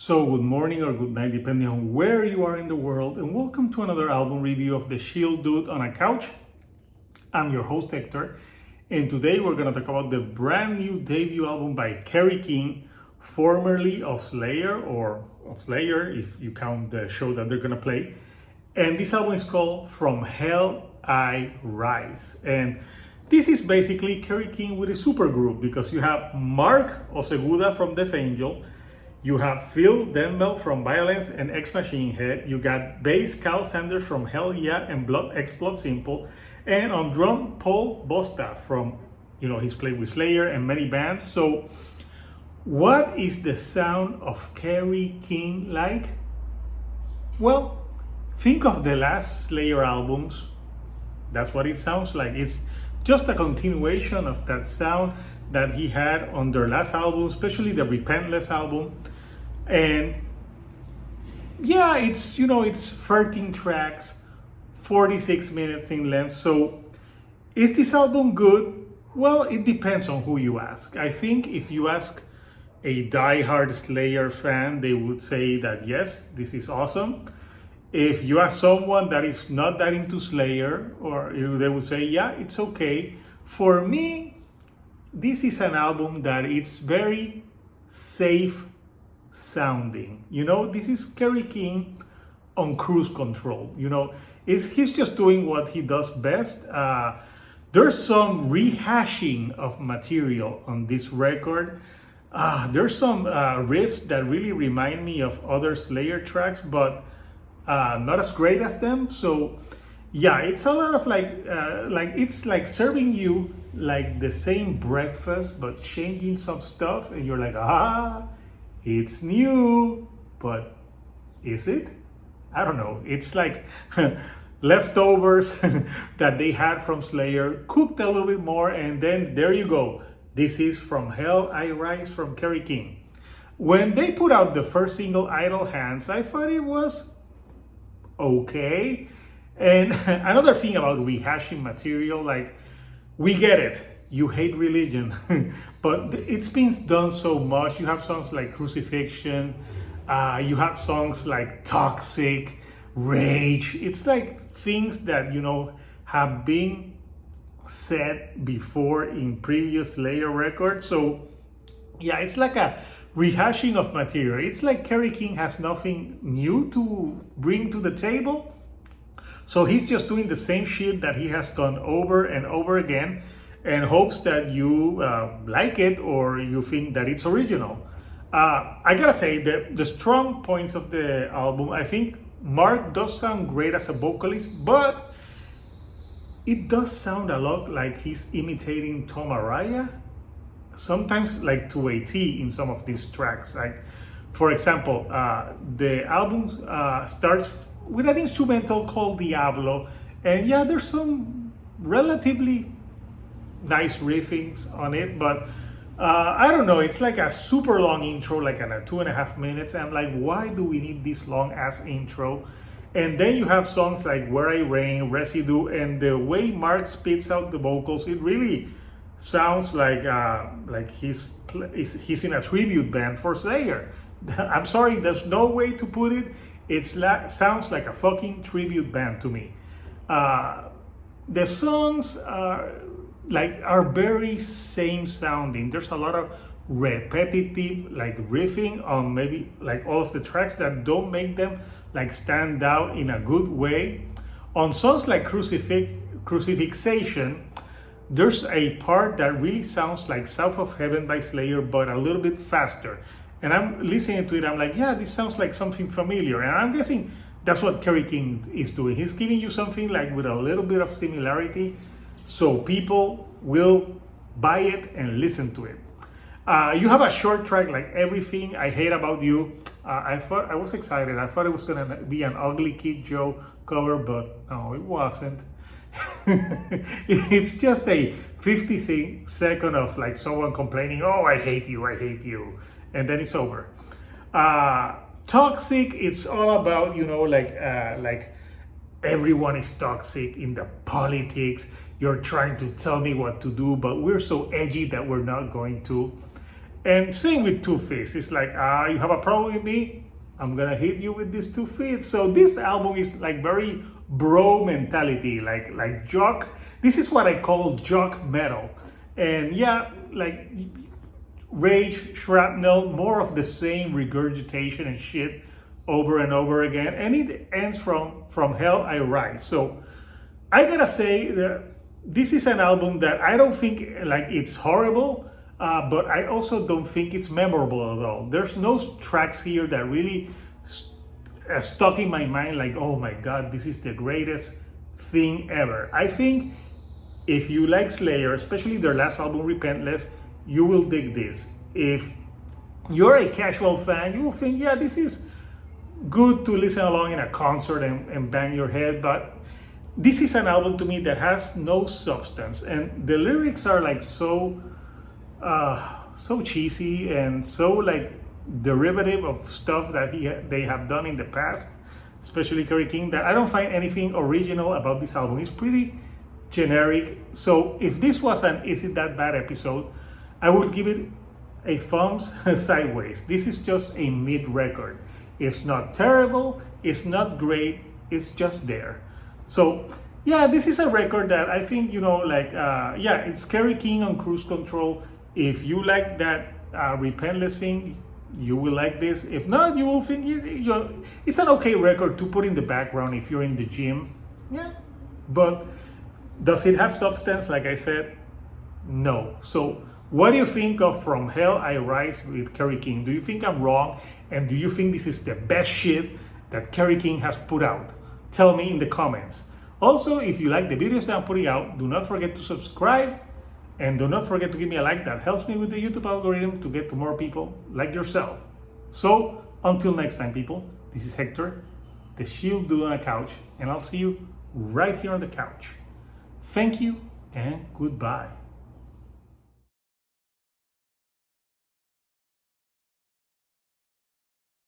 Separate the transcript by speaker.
Speaker 1: So good morning or good night, depending on where you are in the world, and welcome to another album review of The Chill Dude on a Couch. I'm your host Hector, and today we're gonna talk about the brand new debut album by Kerry King, formerly of Slayer, or of Slayer if you count the show that they're gonna play. And this album is called From Hell I Rise. And this is basically Kerry King with a supergroup, because you have Mark Oseguda from Death Angel, you have Phil Denmel from Violence and Ex Machine Head, you got bass Kyle Sanders from Hell Yeah and Blood Explode Simple, and on drum Paul Bosta from, he's played with Slayer and many bands. So what is the sound of Kerry King like? Well, think of the last Slayer albums. That's what it sounds like. It's just a continuation of that sound that he had on their last album, especially the Repentless album. And yeah, it's 13 tracks, 46 minutes in length. So is this album good? Well, it depends on who you ask. I think if you ask a diehard Slayer fan, they would say that yes, this is awesome. If you ask someone that is not that into Slayer, they would say, yeah, it's okay. For me, this is an album that it's very safe sounding. This is Kerry King on cruise control. He's just doing what he does best. There's some rehashing of material on this record. There's some riffs that really remind me of other Slayer tracks, but not as great as them. So yeah, it's a lot of like it's like serving you like the same breakfast but changing some stuff, and you're like, it's new, but is it? I don't know. It's like leftovers that they had from Slayer, cooked a little bit more, and then there you go. This is From Hell I Rise from Kerry King. When they put out the first single, Idle Hands, I thought it was okay. And another thing about rehashing material, like, we get it, you hate religion, but it's been done so much. You have songs like Crucifixion, you have songs like Toxic, Rage. It's like things that have been said before in previous Slayer records. So yeah, it's like a rehashing of material. It's like Kerry King has nothing new to bring to the table. So he's just doing the same shit that he has done over and over again, and hopes that you like it or you think that it's original. I gotta say that the strong points of the album, I think Mark does sound great as a vocalist, but it does sound a lot like he's imitating Tom Araya. Sometimes like to a T in some of these tracks. Like, for example, the album starts with an instrumental called Diablo, and yeah, there's some relatively nice riffings on it, but I don't know, it's like a super long intro, like in a 2.5 minutes. I'm like, why do we need this long ass intro? And then you have songs like Where I Reign, Residue, and the way Mark spits out the vocals, it really sounds like he's in a tribute band for Slayer. I'm sorry, there's no way to put it. Sounds like a fucking tribute band to me. The songs are very same sounding. There's a lot of repetitive like riffing on maybe like all of the tracks that don't make them like stand out in a good way. On songs like Crucifixion, there's a part that really sounds like South of Heaven by Slayer, but a little bit faster. And I'm listening to it, I'm like, yeah, this sounds like something familiar. And I'm guessing that's what Kerry King is doing. He's giving you something like with a little bit of similarity, so people will buy it and listen to it. You have a short track like Everything I Hate About You. I was excited. I thought it was gonna be an Ugly Kid Joe cover, but no, it wasn't. It's just a 50-second of like someone complaining, oh, I hate you, and then it's over. Toxic, it's all about like everyone is toxic in the politics. You're trying to tell me what to do, but we're so edgy that we're not going to. And same with Two Fists. It's like, you have a problem with me, I'm gonna hit you with these 2 fists. So this album is like very bro mentality, like jock. This is what I call jock metal. And yeah, like Rage, Shrapnel, more of the same regurgitation and shit over and over again. And it ends from Hell I Rise. So I gotta say that this is an album that I don't think like it's horrible, but I also don't think it's memorable at all. There's no tracks here that really stuck in my mind like, oh my god, this is the greatest thing ever. I think if you like Slayer, especially their last album, Repentless, you will dig this. If you're a casual fan, you will think, yeah, this is good to listen along in a concert and bang your head, but this is an album to me that has no substance, and the lyrics are like so cheesy and so like derivative of stuff that they have done in the past, especially Kerry King, that I don't find anything original about this album. It's pretty generic. So if this was an Is It That Bad episode, I would give it a thumbs sideways. This is just a mid record. It's not terrible, it's not great, it's just there. So yeah, this is a record that I think, yeah, it's Kerry King on Cruise Control. If you like that Repentless thing, you will like this. If not, you will think it's an okay record to put in the background if you're in the gym. Yeah, but does it have substance? Like I said, no. So what do you think of From Hell I Rise with Kerry King? Do you think I'm wrong? And do you think this is the best shit that Kerry King has put out? Tell me in the comments. Also, if you like the videos that I'm putting out, do not forget to subscribe, and do not forget to give me a like. That helps me with the YouTube algorithm to get to more people like yourself. So until next time, people, this is Hector, the Shield Dude on a Couch, and I'll see you right here on the couch. Thank you and goodbye.